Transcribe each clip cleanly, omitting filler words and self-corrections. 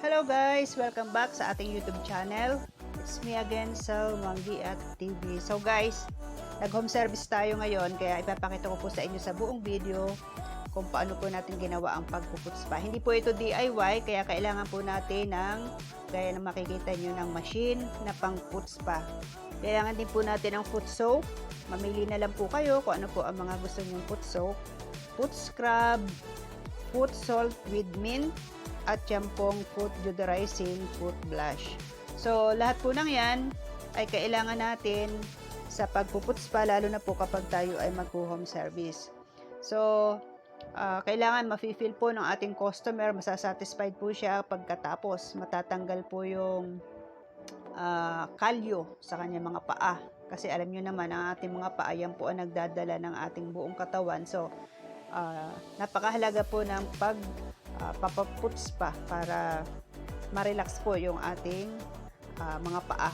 Hello guys! Welcome back sa ating YouTube channel. It's me again, ZEL Manguiat TV. So guys, nag-home service tayo ngayon kaya ipapakita ko po sa inyo sa buong video kung paano po natin ginawa ang pagpuput spa. Hindi po ito DIY kaya kailangan po natin ng, gaya na makikita nyo, ng machine na pang foot spa. Kailangan din po natin ng foot soap. Mamili na lang po kayo kung ano po ang mga gusto nyong foot soap, foot scrub, foot salt with mint, at yan pong foot deodorizing foot blush. So, lahat po ng yan ay kailangan natin sa pagpuput spa, lalo na po kapag tayo ay mag-home service. So, kailangan mafe-feel po ng ating customer, masasatisfied po siya pagkatapos. Matatanggal po yung kalyo sa kanyang mga paa. Kasi alam nyo naman, ang ating mga paa, yan po ang nagdadala ng ating buong katawan. So, napakahalaga po ng papaput spa para ma-relax po yung ating mga paa.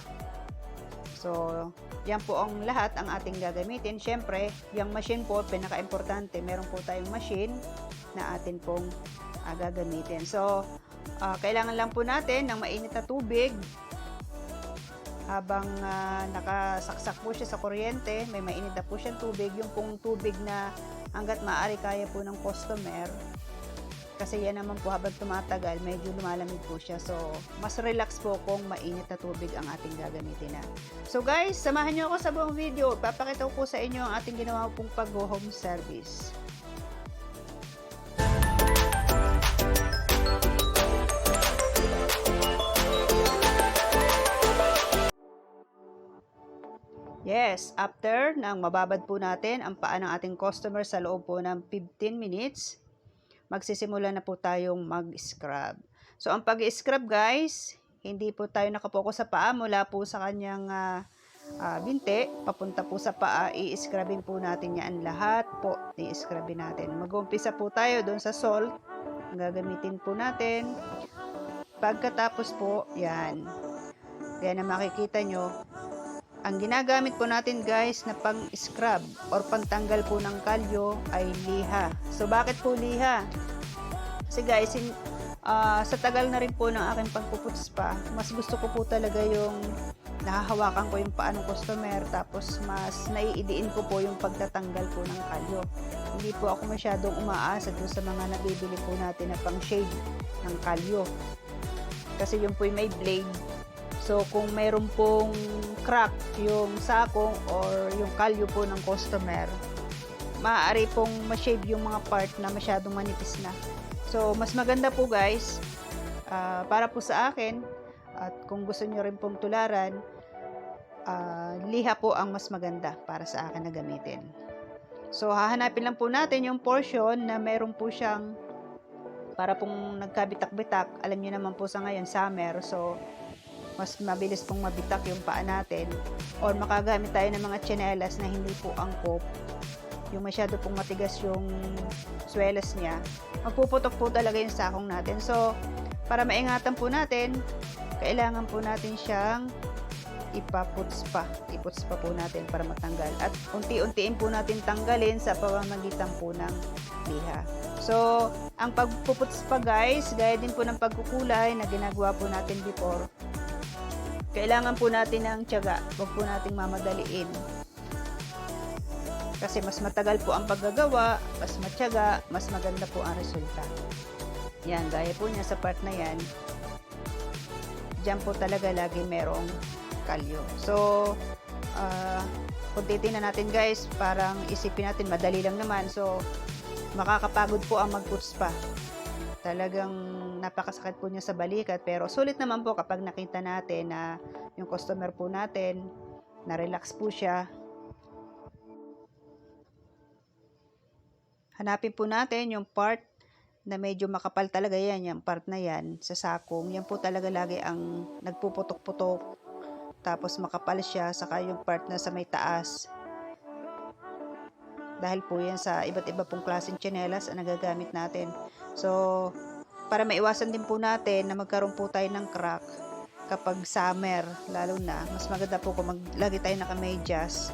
So, yan po ang lahat ang ating gagamitin. Siyempre, yung machine po, pinaka-importante, meron po tayong machine na atin pong gagamitin. So, kailangan lang po natin ng mainit na tubig habang nakasaksak po siya sa kuryente. May mainit na po siyang tubig. Yung pong tubig na hanggat maaari kaya po ng customer. Kasi yan naman po habang tumatagal, medyo lumalamig po siya. So, mas relax po kung mainit na tubig ang ating gagamitin na. So guys, samahan nyo ako sa buong video. Papakita ko po sa inyo ang ating ginawa pong pag-home service. Yes, after nang mababad po natin ang paa ng ating customer sa loob po ng 15 minutes, magsisimula na po tayong mag-scrub. So, ang pag-scrub guys, hindi po tayo nakapokus sa paa mula po sa kanyang binte, papunta po sa paa, i-scrubbing po natin yan lahat po, i-scrubbing natin. Mag-umpisa po tayo doon sa salt, ang gagamitin po natin. Pagkatapos po, yan. Kaya na makikita nyo, ang ginagamit po natin guys na pang-scrub or pangtanggal po ng kalyo ay liha. So, bakit po liha? Kasi guys, sa tagal na rin po ng aking pagpuput spa, mas gusto ko po talaga yung nahahawakan ko yung paa ng customer, tapos mas naiidiin ko po yung pagtatanggal po ng kalyo. Hindi po ako masyadong umaasa dun sa mga nabibili po natin na pang shade ng kalyo. Kasi yung po yung may blade. So, kung mayroon pong crack yung sakong or yung kalyo po ng customer, maaari pong ma-shave yung mga part na masyadong manipis na. So, mas maganda po guys, para po sa akin, at kung gusto nyo rin pong tularan, liha po ang mas maganda para sa akin na gamitin. So, hahanapin lang po natin yung portion na meron po siyang, para pong nagkabitak-bitak. Alam niyo naman po sa ngayon, summer, so mas mabilis pong mabitak yung paa natin, or makagamit tayo ng mga tsinelas na hindi po angkop, yung masyado pong matigas yung swelas niya, magpuputok po talaga yung sakong natin. So, para maingatan po natin, kailangan po natin siyang ipaput spa po natin para matanggal, at unti-untiin po natin tanggalin sa pamamagitan po ng liha. So, ang pagpuput spa guys, gaya din po ng pagkukulay na ginagawa po natin before, kailangan po natin ng tiyaga, huwag po nating mamadaliin. Kasi mas matagal po ang paggagawa, mas matyaga, mas maganda po ang resulta. Yan, gaya po niya sa part na yan. Diyan po talaga lagi merong kalyo. So, kung titingnan natin guys, parang isipin natin, madali lang naman. So, makakapagod po ang mag-put spa. Talagang napakasakit po niya sa balikat, pero sulit naman po kapag nakita natin na yung customer po natin na-relax po siya. Hanapin po natin yung part na medyo makapal talaga yan, yung part na yan sa sakong. Yan po talaga lagi ang nagpuputok-putok, tapos makapal siya, saka yung part na sa may taas. Dahil po yan sa iba't iba pong klaseng tsinelas ang nagagamit natin. So, para maiwasan din po natin na magkaroon po tayo ng crack kapag summer, lalo na, mas maganda po kung maglagi tayo naka-medyas.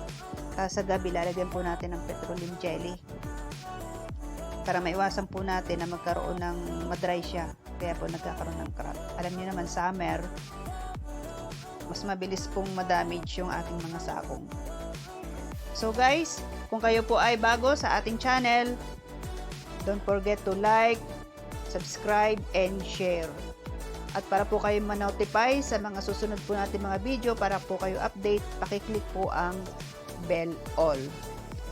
Sa gabi, lalagyan po natin ng petroleum jelly para maiwasan po natin na magkaroon ng madry siya. Kaya po nagkakaroon ng crack. Alam niyo naman, summer, mas mabilis pong ma-damage yung ating mga sakong. So guys, kung kayo po ay bago sa ating channel, don't forget to like, subscribe, and share. At para po kayo ma-notify sa mga susunod po natin mga video, para po kayo update, pakiclick po ang bell all.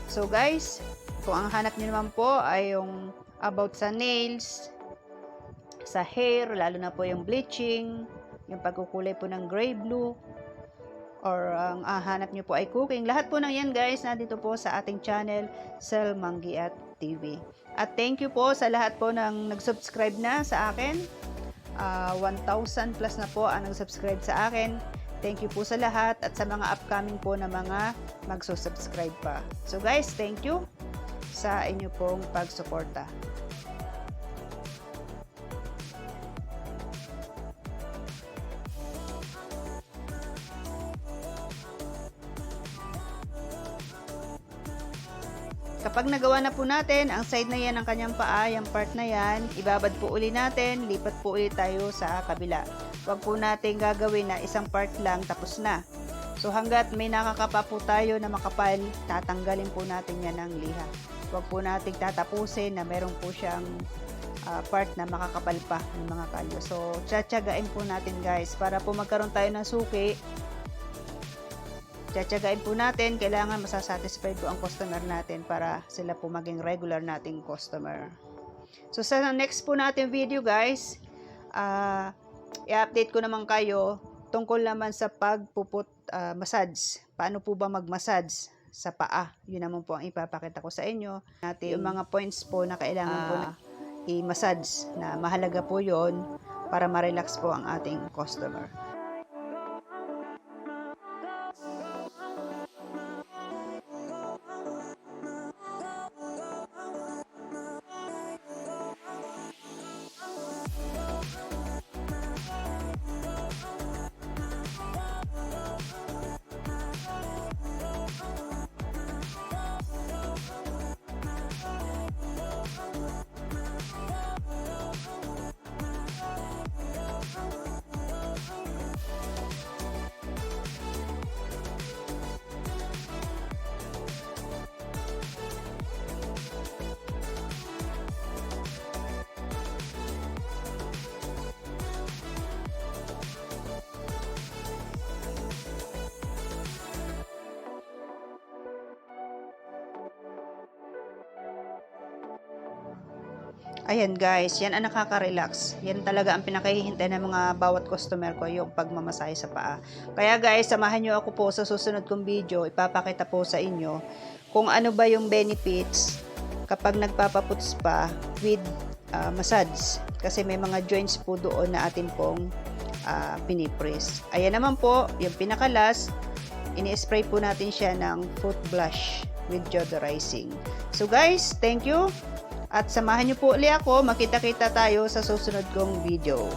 So guys, kung ang hanap niyo naman po ay yung about sa nails, sa hair, lalo na po yung bleaching, yung pagkukulay po ng gray blue, or ang hanap niyo po ay cooking, lahat po ng yan guys, nandito po sa ating channel, ZEL Manguiat TV. At thank you po sa lahat po ng nag-subscribe na sa akin. 1,000 plus na po ang nag-subscribe sa akin. Thank you po sa lahat at sa mga upcoming po na mga magsusubscribe pa. So guys, thank you sa inyo pong pagsuporta. Kapag nagawa na po natin ang side na yan ng kanyang paa, yung part na yan, ibabad po uli natin, lipat po ulit tayo sa kabila. Huwag po natin gagawin na isang part lang tapos na. So hanggat may nakakapa po tayo na makapal, tatanggalin po natin yan ng liha. Huwag po natin tatapusin na meron po siyang part na makakapal pa ng mga kalyo. So tsatsagain po natin guys, para po magkaroon tayo ng suki. Tsatsagain po natin, kailangan masasatisfied po ang customer natin para sila po maging regular nating customer. So sa next po natin video guys, i-update ko naman kayo tungkol naman sa pagpuput massage. Paano po ba mag-massage sa paa? Yun naman po ang ipapakita ko sa inyo. Yung mga points po na kailangan po na i-massage, na mahalaga po yon para ma-relax po ang ating customer. Ayan guys, yan ang nakaka-relax. Yan talaga ang pinakahihintay ng mga bawat customer ko, yung pagmamasahe sa paa. Kaya guys, samahan nyo ako po sa susunod kong video. Ipapakita po sa inyo kung ano ba yung benefits kapag nagpapaput spa with massage. Kasi may mga joints po doon na atin pong pinipress. Ayan naman po, yung pinakalas, ini-spray po natin siya ng foot blush with deodorizing. So guys, thank you. At samahan niyo po ulit ako, makita-kita tayo sa susunod kong video.